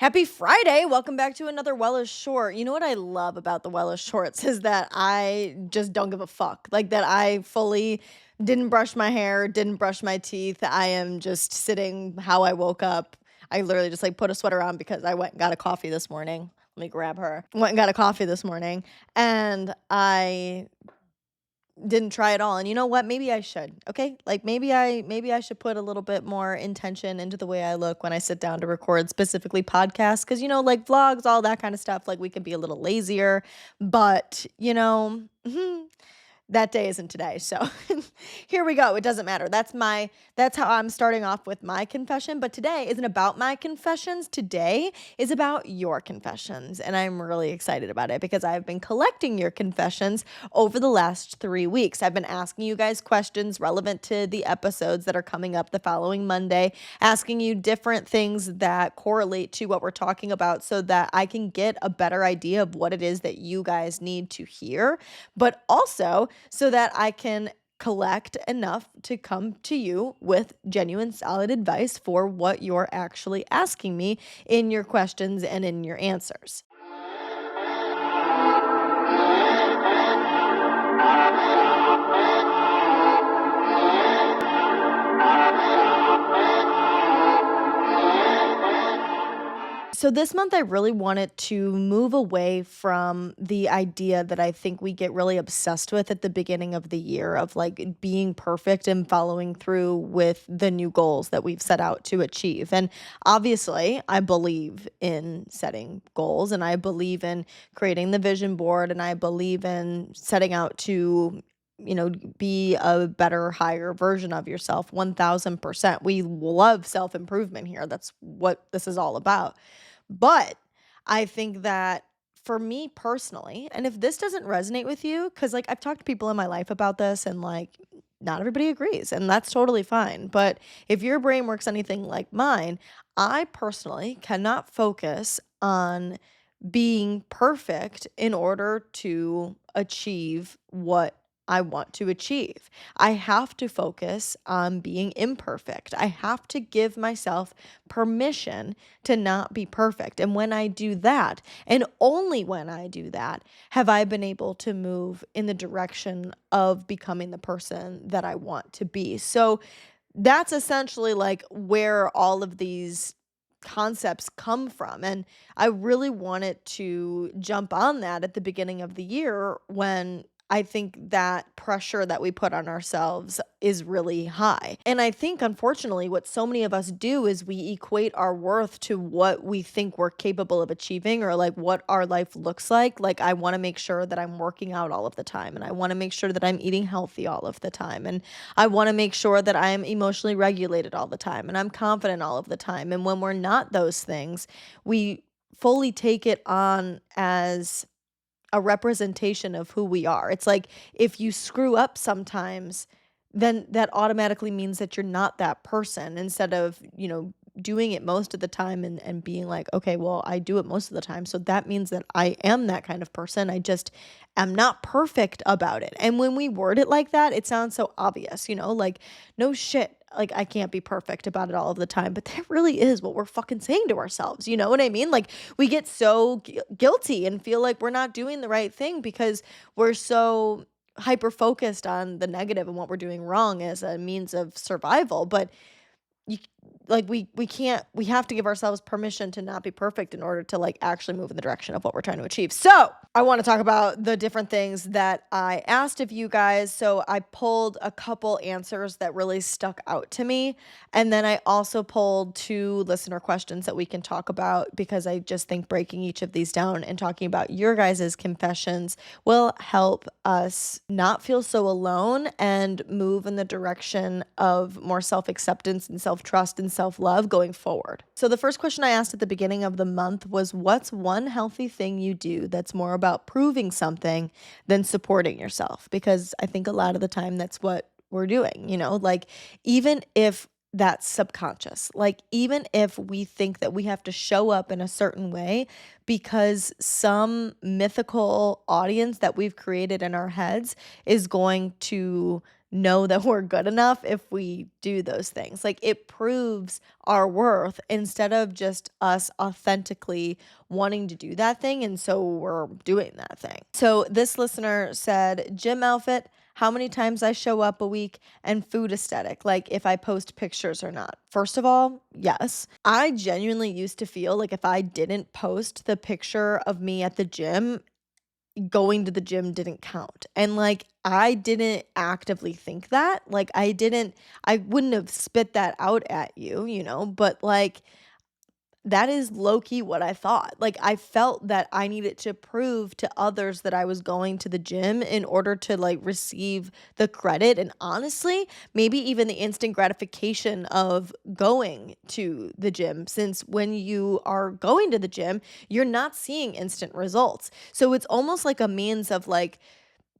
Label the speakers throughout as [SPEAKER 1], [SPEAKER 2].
[SPEAKER 1] Happy Friday. Welcome back to another Wellish short. You know what I love about the Wellish shorts is that I just don't give a fuck. Like that I fully didn't brush my hair, didn't brush my teeth. I am just sitting how I woke up. I literally just like put a sweater on because I went and got a coffee this morning. Let me grab her. Went and got a coffee this morning and I didn't try it all. And you know what? Maybe I should. Okay? Like maybe I should put a little bit more intention into the way I look when I sit down to record specifically podcasts cuz like vlogs, all that kind of stuff, like we could be a little lazier, but that day isn't today. So here we go. It doesn't matter. That's how I'm starting off with my confession. But today isn't about my confessions. Today is about your confessions. And I'm really excited about it because I've been collecting your confessions over the last 3 weeks. I've been asking you guys questions relevant to the episodes that are coming up the following Monday, asking you different things that correlate to what we're talking about so that I can get a better idea of what it is that you guys need to hear, but also so that I can collect enough to come to you with genuine, solid advice for what you're actually asking me in your questions and in your answers. So this month, I really wanted to move away from the idea that I think we get really obsessed with at the beginning of the year of like being perfect and following through with the new goals that we've set out to achieve. And obviously, I believe in setting goals and I believe in creating the vision board and I believe in setting out to be a better, higher version of yourself 1000%. We love self improvement here. That's what this is all about. But I think that for me personally, and if this doesn't resonate with you, because like I've talked to people in my life about this and like not everybody agrees, and that's totally fine. But if your brain works anything like mine, I personally cannot focus on being perfect in order to achieve what I want to achieve. I have to focus on being imperfect. I have to give myself permission to not be perfect. And when I do that, and only when I do that, have I been able to move in the direction of becoming the person that I want to be. So that's essentially like where all of these concepts come from. And I really wanted to jump on that at the beginning of the year when I think that pressure that we put on ourselves is really high. And I think, unfortunately, what so many of us do is we equate our worth to what we think we're capable of achieving or like what our life looks like. Like, I want to make sure that I'm working out all of the time, and I want to make sure that I'm eating healthy all of the time, and I want to make sure that I am emotionally regulated all the time, and I'm confident all of the time. And when we're not those things, we fully take it on as a representation of who we are. It's like if you screw up sometimes, then that automatically means that you're not that person instead of, doing it most of the time and being like, okay, well, I do it most of the time. So that means that I am that kind of person. I just am not perfect about it. And when we word it like that, it sounds so obvious, like no shit. Like I can't be perfect about it all of the time, but that really is what we're fucking saying to ourselves. You know what I mean? Like we get so guilty and feel like we're not doing the right thing because we're so hyper focused on the negative and what we're doing wrong as a means of survival. But you like we can't we have to give ourselves permission to not be perfect in order to like actually move in the direction of what we're trying to achieve. So I want to talk about the different things that I asked of you guys. So I pulled a couple answers that really stuck out to me, and then I also pulled 2 listener questions that we can talk about because I just think breaking each of these down and talking about your guys' confessions will help us not feel so alone and move in the direction of more self-acceptance and self-trust and self-love going forward. So the first question I asked at the beginning of the month was, what's one healthy thing you do that's more about proving something than supporting yourself? Because I think a lot of the time that's what we're doing, like even if that's subconscious, like even if we think that we have to show up in a certain way because some mythical audience that we've created in our heads is going to know that we're good enough if we do those things. Like it proves our worth instead of just us authentically wanting to do that thing. And so we're doing that thing. So this listener said, gym outfit, how many times I show up a week, and food aesthetic, like if I post pictures or not. First of all, yes. I genuinely used to feel like if I didn't post the picture of me at the gym, going to the gym didn't count. And like I didn't actively think that. Like I wouldn't have spit that out at you, but like that is low key what I thought. Like I felt that I needed to prove to others that I was going to the gym in order to like receive the credit, and honestly, maybe even the instant gratification of going to the gym, since when you are going to the gym, you're not seeing instant results. So it's almost like a means of like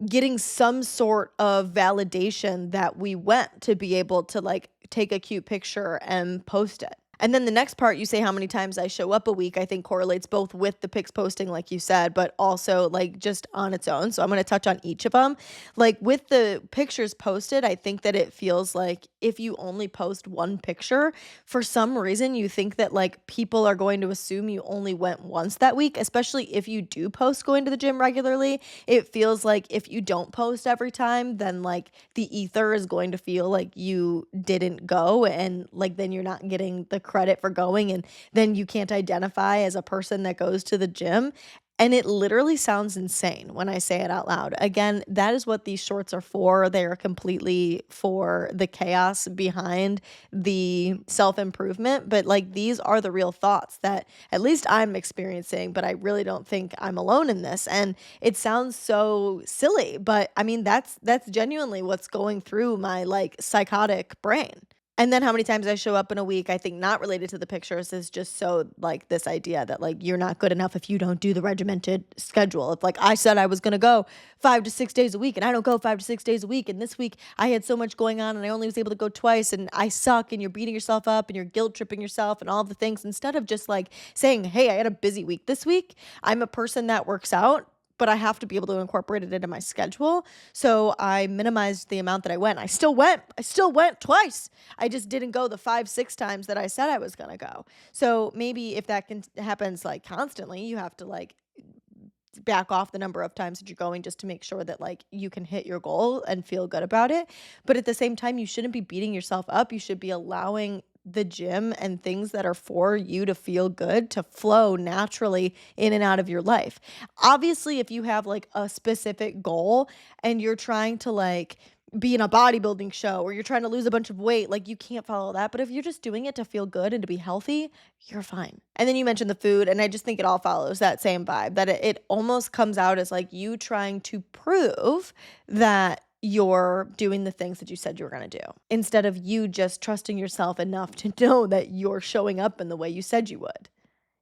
[SPEAKER 1] getting some sort of validation that we went to be able to like take a cute picture and post it. And then the next part, you say how many times I show up a week, I think correlates both with the pics posting, like you said, but also like just on its own. So I'm going to touch on each of them. Like with the pictures posted, I think that it feels like if you only post one picture, for some reason, you think that like people are going to assume you only went once that week, especially if you do post going to the gym regularly. It feels like if you don't post every time, then like the ether is going to feel like you didn't go, and like then you're not getting the credit for going, and then you can't identify as a person that goes to the gym. And it literally sounds insane when I say it out loud. Again, that is what these shorts are for. They are completely for the chaos behind the self improvement. But like these are the real thoughts that at least I'm experiencing, but I really don't think I'm alone in this. And it sounds so silly, but I mean, that's genuinely what's going through my like psychotic brain. And then how many times I show up in a week, I think not related to the pictures, is just so like this idea that like you're not good enough if you don't do the regimented schedule. If like I said I was going to go 5 to 6 days a week and I don't go 5 to 6 days a week, and this week I had so much going on and I only was able to go twice, and I suck, and you're beating yourself up and you're guilt tripping yourself and all the things, instead of just like saying, hey, I had a busy week this week. I'm a person that works out, but I have to be able to incorporate it into my schedule. So I minimized the amount that I went. I still went. I still went twice. I just didn't go the 5, 6 times that I said I was going to go. So maybe if that happens like constantly, you have to like back off the number of times that you're going just to make sure that like you can hit your goal and feel good about it. But at the same time, you shouldn't be beating yourself up. You should be allowing the gym and things that are for you to feel good to flow naturally in and out of your life. Obviously, if you have like a specific goal and you're trying to like be in a bodybuilding show or you're trying to lose a bunch of weight, like you can't follow that. But if you're just doing it to feel good and to be healthy, you're fine. And then you mentioned the food, and I just think it all follows that same vibe, that it almost comes out as like you trying to prove that you're doing the things that you said you were going to do, instead of you just trusting yourself enough to know that you're showing up in the way you said you would,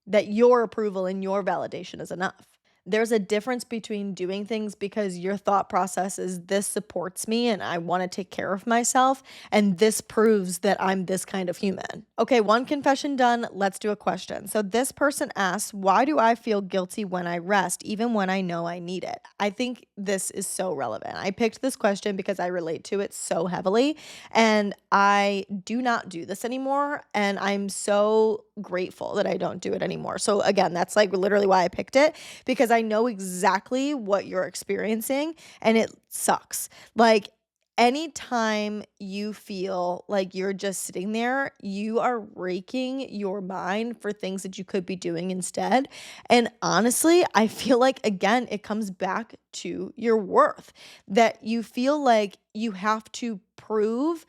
[SPEAKER 1] that your approval and your validation is enough. There's a difference between doing things because your thought process is this supports me and I want to take care of myself, and this proves that I'm this kind of human. Okay, one confession done. Let's do a question. So this person asks, why do I feel guilty when I rest, even when I know I need it? I think this is so relevant. I picked this question because I relate to it so heavily, and I do not do this anymore. And I'm so grateful that I don't do it anymore. So again, that's like literally why I picked it, because I know exactly what you're experiencing and it sucks. Like anytime you feel like you're just sitting there, you are raking your mind for things that you could be doing instead. And honestly, I feel like, again, it comes back to your worth, that you feel like you have to prove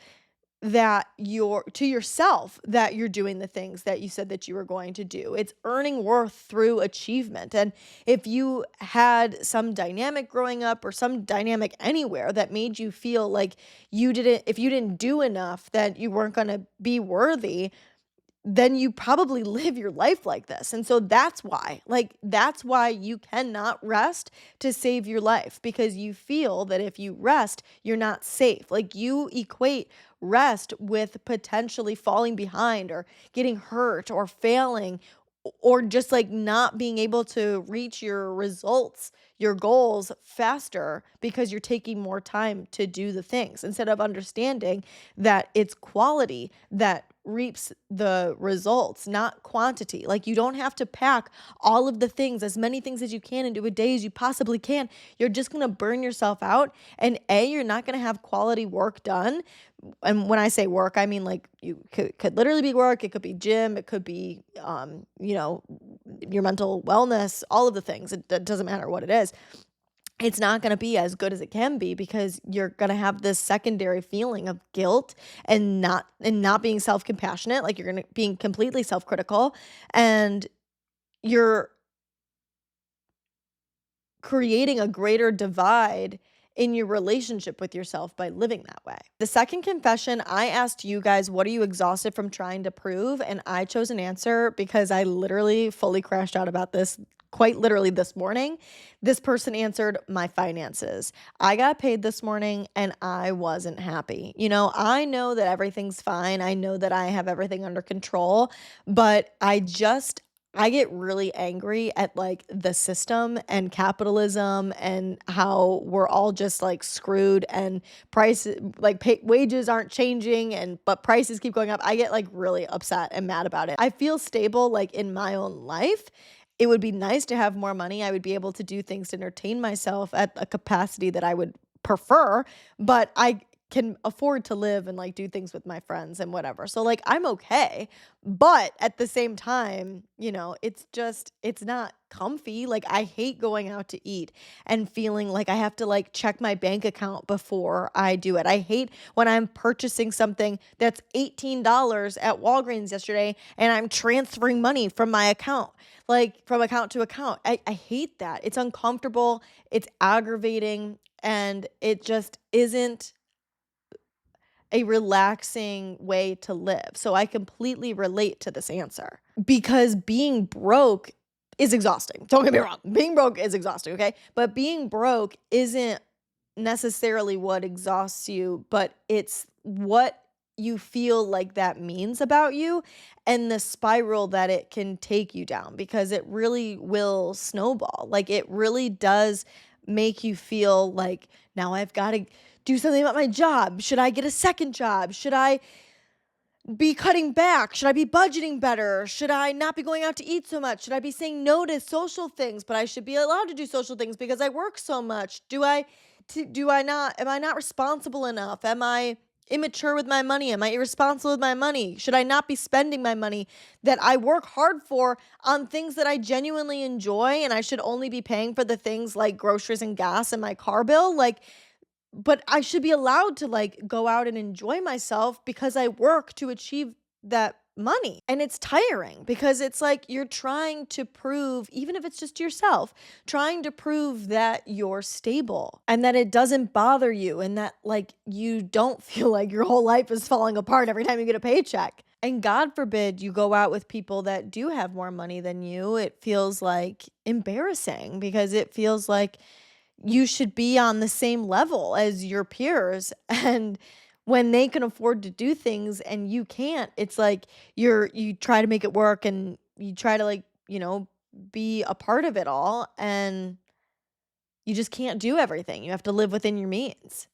[SPEAKER 1] that you're to yourself that you're doing the things that you said that you were going to do. It's earning worth through achievement. And if you had some dynamic growing up or some dynamic anywhere that made you feel like if you didn't do enough, that you weren't going to be worthy, then you probably live your life like this. And so that's why you cannot rest to save your life, because you feel that if you rest, you're not safe. Like you equate rest with potentially falling behind or getting hurt or failing, or just like not being able to reach your results, your goals faster because you're taking more time to do the things instead of understanding that it's quality that reaps the results, not quantity. Like you don't have to pack all of the things, as many things as you can into a day as you possibly can. You're just going to burn yourself out. And you're not going to have quality work done. And when I say work, I mean like you could literally be work, it could be gym, it could be your mental wellness, all of the things. It doesn't matter what it is. It's not going to be as good as it can be because you're going to have this secondary feeling of guilt and not being self-compassionate, like you're going to being completely self-critical, and you're creating a greater divide in your relationship with yourself by living that way. The second confession, I asked you guys, what are you exhausted from trying to prove? And I chose an answer because I literally fully crashed out about this quite literally this morning. This person answered, my finances. I got paid this morning and I wasn't happy. I know that everything's fine. I know that I have everything under control, but I get really angry at like the system and capitalism and how we're all just like screwed, and wages aren't changing but prices keep going up. I get like really upset and mad about it. I feel stable like in my own life. It would be nice to have more money. I would be able to do things to entertain myself at a capacity that I would prefer, but I can afford to live and like do things with my friends and whatever. So like I'm okay. But at the same time, it's not comfy. Like I hate going out to eat and feeling like I have to like check my bank account before I do it. I hate when I'm purchasing something that's $18 at Walgreens yesterday and I'm transferring money from my account, like from account to account. I hate that. It's uncomfortable, it's aggravating, and it just isn't a relaxing way to live. So I completely relate to this answer because being broke is exhausting. Don't get me wrong. Being broke is exhausting, okay? But being broke isn't necessarily what exhausts you, but it's what you feel like that means about you and the spiral that it can take you down, because it really will snowball. Like it really does make you feel like, now I've got to do something about my job. Should I get a second job? Should I be cutting back? Should I be budgeting better? Should I not be going out to eat so much? Should I be saying no to social things, but I should be allowed to do social things because I work so much? Am I not responsible enough? Am I immature with my money? Am I irresponsible with my money? Should I not be spending my money that I work hard for on things that I genuinely enjoy, and I should only be paying for the things like groceries and gas and my car bill? But I should be allowed to like go out and enjoy myself because I work to achieve that money. And it's tiring because it's like you're trying to prove, even if it's just to yourself, trying to prove that you're stable and that it doesn't bother you and that like you don't feel like your whole life is falling apart every time you get a paycheck. And God forbid you go out with people that do have more money than you. It feels like embarrassing because it feels like you should be on the same level as your peers. And when they can afford to do things and you can't, it's like you try to make it work and you try to like, be a part of it all, and you just can't do everything. You have to live within your means.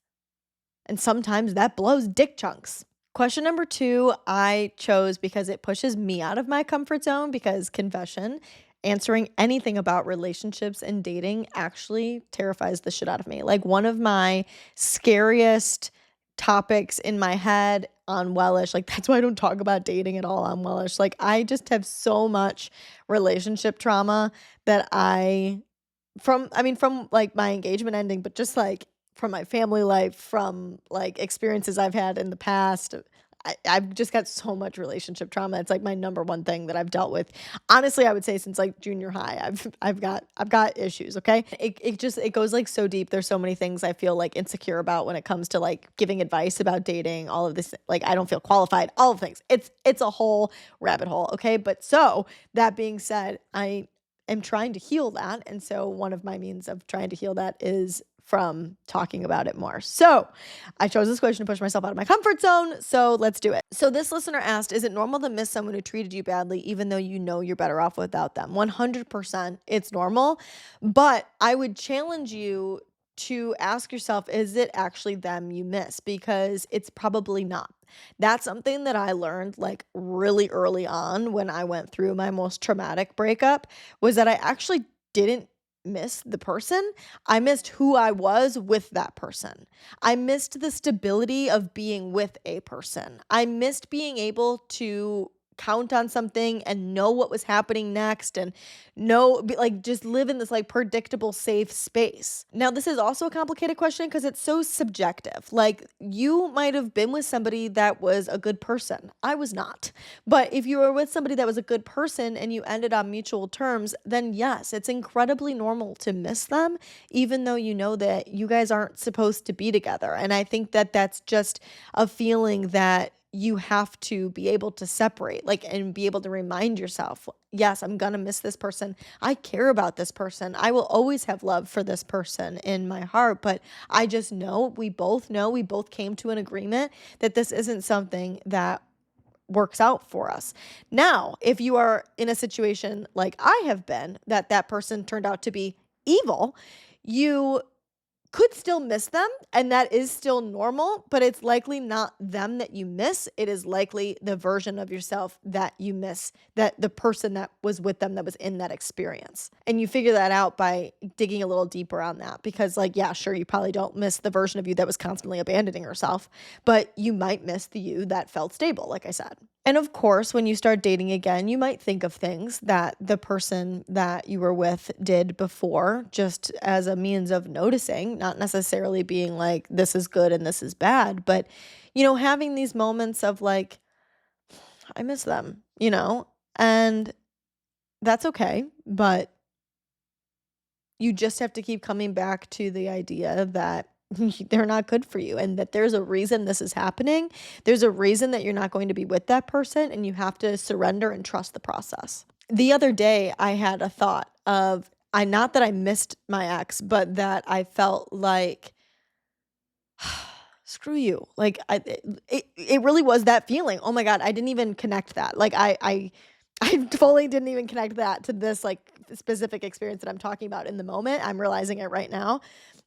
[SPEAKER 1] And sometimes that blows dick chunks. Question number 2, I chose because it pushes me out of my comfort zone, because confession, answering anything about relationships and dating actually terrifies the shit out of me. Like one of my scariest topics in my head on Wellish, like that's why I don't talk about dating at all on Wellish. Like I just have so much relationship trauma that from like my engagement ending, but just like from my family life, from like experiences I've had in the past. I've just got so much relationship trauma. It's like my number one thing that I've dealt with. Honestly, I would say since like junior high, I've got issues. Okay, it goes like so deep. There's so many things I feel like insecure about when it comes to like giving advice about dating. All of this, like I don't feel qualified. All of things. It's a whole rabbit hole. Okay, but so that being said, I am trying to heal that, and so one of my means of trying to heal that is from talking about it more. So I chose this question to push myself out of my comfort zone. So let's do it. So this listener asked, is it normal to miss someone who treated you badly, even though you know you're better off without them? 100% it's normal. But I would challenge you to ask yourself, is it actually them you miss? Because it's probably not. That's something that I learned like really early on when I went through my most traumatic breakup was that I actually didn't miss the person. I missed who I was with that person. I missed the stability of being with a person. I missed being able to count on something and know what was happening next and like just live in this like predictable safe space. Now this is also a complicated question because it's so subjective. Like you might have been with somebody that was a good person. I was not. But if you were with somebody that was a good person and you ended on mutual terms, then yes, it's incredibly normal to miss them, even though you know that you guys aren't supposed to be together. And I think that that's just a feeling that you have to be able to separate, like, and be able to remind yourself, yes, I'm gonna miss this person. I care about this person. I will always have love for this person in my heart. But I just know, we both came to an agreement that this isn't something that works out for us. Now, if you are in a situation like I have been, that person turned out to be evil, you could still miss them, and that is still normal, but it's likely not them that you miss. It is likely the version of yourself that you miss, that the person that was with them that was in that experience. And you figure that out by digging a little deeper on that because, like, yeah, sure, you probably don't miss the version of you that was constantly abandoning herself, but you might miss the you that felt stable, like I said. And of course, when you start dating again, you might think of things that the person that you were with did before, just as a means of noticing, not necessarily being like, this is good and this is bad, but, having these moments of like, I miss them, and that's okay. But you just have to keep coming back to the idea that they're not good for you and that there's a reason this is happening. There's a reason that you're not going to be with that person, and you have to surrender and trust the process. The other day, I had a thought of I not that I missed my ex, but that I felt like screw you. Like it really was that feeling. Oh my God, I didn't even connect that. Like I totally didn't even connect that to this like specific experience that I'm talking about in the moment. I'm realizing it right now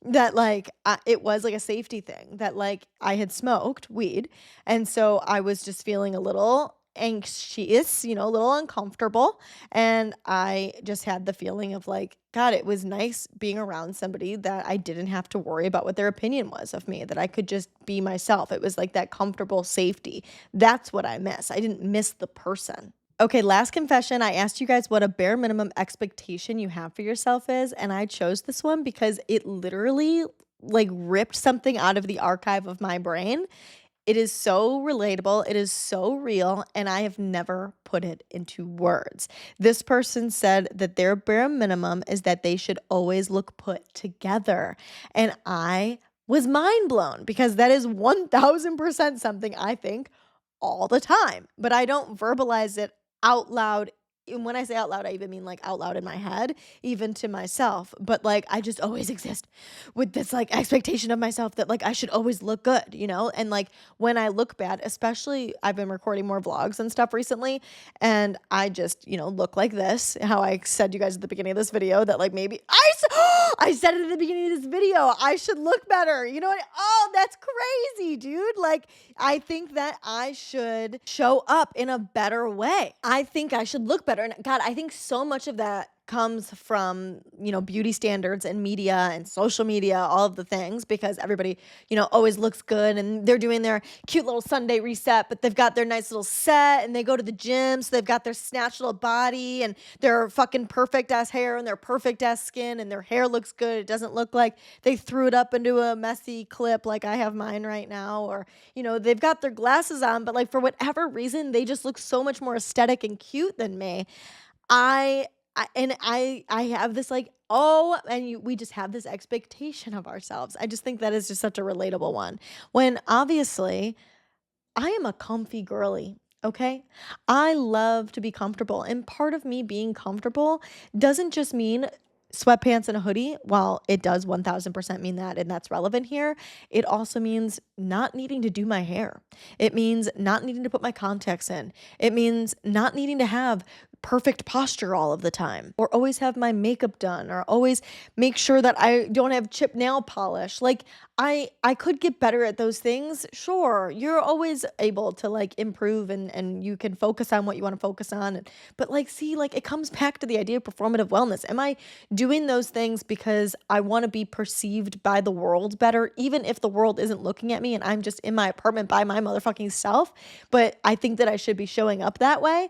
[SPEAKER 1] that like it was like a safety thing that like I had smoked weed, and so I was just feeling a little anxious, a little uncomfortable, and I just had the feeling of like, God, it was nice being around somebody that I didn't have to worry about what their opinion was of me, that I could just be myself. It was like that comfortable safety. That's what I miss. I didn't miss the person. Okay, last confession. I asked you guys what a bare minimum expectation you have for yourself is, and I chose this one because it literally like ripped something out of the archive of my brain. It is so relatable, it is so real, and I have never put it into words. This person said that their bare minimum is that they should always look put together. And I was mind blown because that is 1000% something I think all the time, but I don't verbalize it out loud. And when I say out loud, I even mean like out loud in my head, even to myself. But like, I just always exist with this like expectation of myself that like I should always look good, And like when I look bad, especially I've been recording more vlogs and stuff recently, and I just, look like this. How I said to you guys at the beginning of this video that like maybe I said it at the beginning of this video, I should look better. Oh, that's crazy, dude. Like, I think that I should show up in a better way. I think I should look better. And God, I think so much of that comes from, beauty standards and media and social media, all of the things, because everybody, always looks good and they're doing their cute little Sunday reset, but they've got their nice little set and they go to the gym. So they've got their snatched little body and their fucking perfect ass hair and their perfect ass skin and their hair looks good. It doesn't look like they threw it up into a messy clip like I have mine right now. Or, they've got their glasses on, but like for whatever reason, they just look so much more aesthetic and cute than me. I have this like, we just have this expectation of ourselves. I just think that is just such a relatable one. When obviously I am a comfy girly. Okay. I love to be comfortable. And part of me being comfortable doesn't just mean sweatpants and a hoodie, while it does 1000% mean that, and that's relevant here, it also means not needing to do my hair. It means not needing to put my contacts in. It means not needing to have perfect posture all of the time, or always have my makeup done, or always make sure that I don't have chip nail polish. Like, I could get better at those things. Sure, you're always able to like improve, and you can focus on what you want to focus on. But like, see, like it comes back to the idea of performative wellness. Am I doing those things because I want to be perceived by the world better, even if the world isn't looking at me and I'm just in my apartment by my motherfucking self? But I think that I should be showing up that way.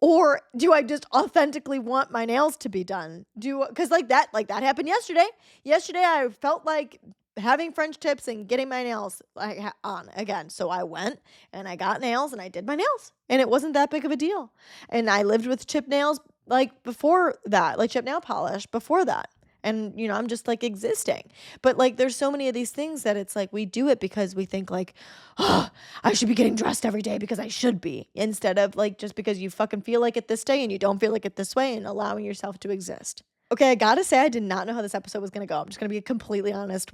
[SPEAKER 1] Or do I just authentically want my nails to be done? Cuz like that happened yesterday. Yesterday I felt like having French tips and getting my nails like on again. So I went and I got nails and I did my nails. And it wasn't that big of a deal. And I lived with chip nails like before that, like chip nail polish before that. And I'm just like existing. But like there's so many of these things that it's like we do it because we think like, oh, I should be getting dressed every day because I should be, instead of like just because you fucking feel like it this day and you don't feel like it this way, and allowing yourself to exist. Okay, I gotta say, I did not know how this episode was gonna go. I'm just gonna be completely honest.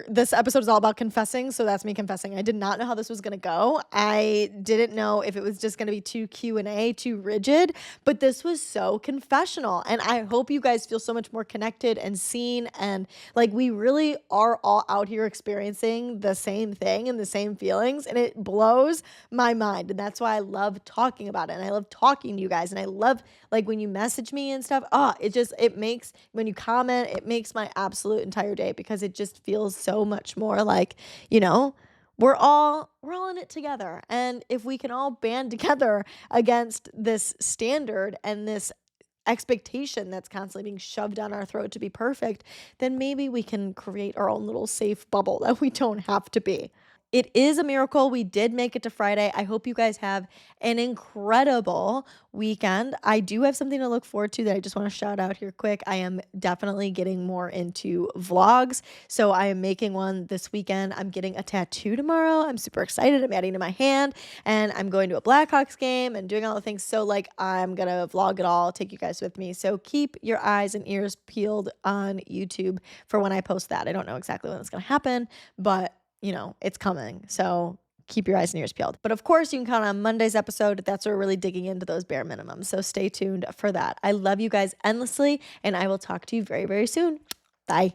[SPEAKER 1] This episode is all about confessing, so that's me confessing. I did not know how this was gonna go. I didn't know if it was just gonna be too Q&A, too rigid, but this was so confessional, and I hope you guys feel so much more connected and seen, and like we really are all out here experiencing the same thing and the same feelings, and it blows my mind, and that's why I love talking about it, and I love talking to you guys, and I love like when you message me and stuff. It makes, when you comment, it makes my absolute entire day, because it just feels so much more like, you know, we're all in it together. And if we can all band together against this standard and this expectation that's constantly being shoved down our throat to be perfect, then maybe we can create our own little safe bubble that we don't have to be. It is a miracle we did make it to Friday. I hope you guys have an incredible weekend. I do have something to look forward to that I just want to shout out here quick. I am definitely getting more into vlogs. So I am making one this weekend. I'm getting a tattoo tomorrow. I'm super excited. I'm adding to my hand, and I'm going to a Blackhawks game and doing all the things. So like I'm going to vlog it all, take you guys with me. So keep your eyes and ears peeled on YouTube for when I post that. I don't know exactly when it's going to happen, but it's coming. So keep your eyes and ears peeled. But of course, you can count on Monday's episode. That's where we're really digging into those bare minimums. So stay tuned for that. I love you guys endlessly, and I will talk to you very, very soon. Bye.